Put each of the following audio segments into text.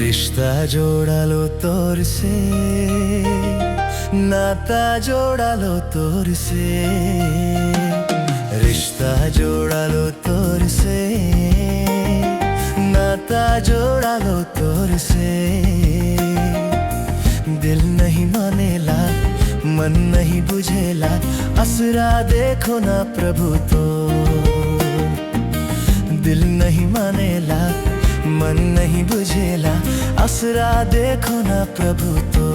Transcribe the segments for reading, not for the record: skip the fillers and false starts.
रिश्ता जोड़ा लो तोर से, नाता जोड़ा लो तोर से। रिश्ता जोड़ा लो तोर से, नाता जोड़ा लो तोर से। दिल नहीं मानेला, मन नहीं बुझेला, असरा देखो ना प्रभु तो। दिल नहीं मानेला, मन नहीं बुझेला, असरा देखो ना प्रभु तो।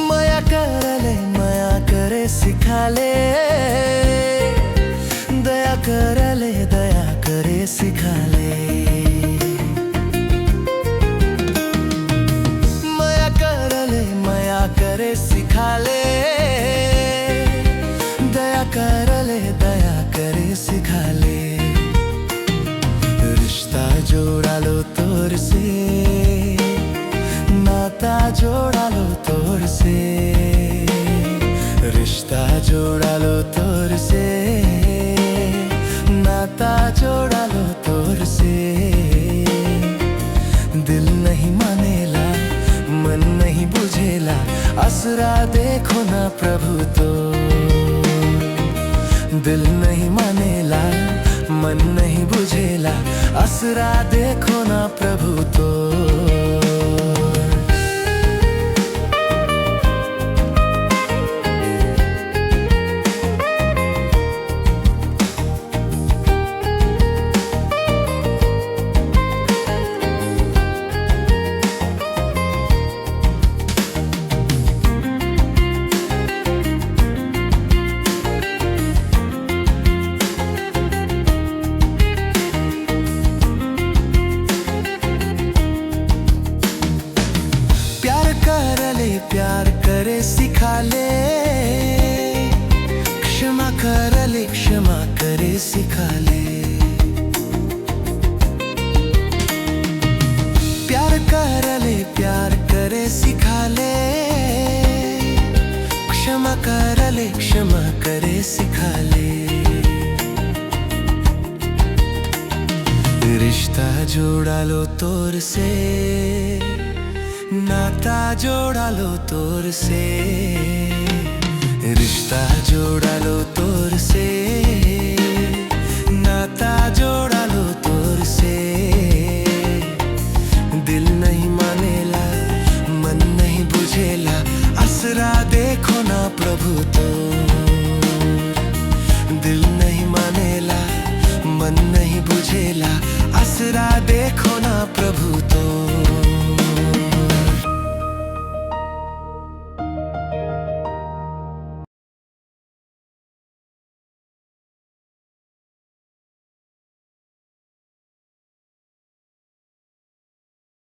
माया करले, माया करे सिखा ले, दया करले, दया करे सिखा ले। करे सिखा ले, दया कर ले, दया करे सिखा ले। रिश्ता जोड़ा लो तोर से, नाता जोड़ा लो तोर से। रिश्ता जोड़ा लो तोर से, नाता जोड़ा लो तोर से। दिल नहीं मानेला, मन नहीं बुझेला, असरा देखो ना प्रभु तो। दिल नहीं मानेला, मन नहीं बुझेला, असरा देखो ना प्रभु तो। प्यार करे सिखा ले, क्षमा कर ले, क्षमा करे सिखा ले। प्यार कर ले, प्यार करे सिखा ले, क्षमा कर ले, क्षमा करे सिखा ले। रिश्ता जोड़ा लो तोर से, नाता जोड़ा लो तोर से। रिश्ता जोड़ा लो तोर से, नाता जोड़ा लो तोर से। दिल नहीं मानेला, मन नहीं बुझेला, असरा देखो ना प्रभु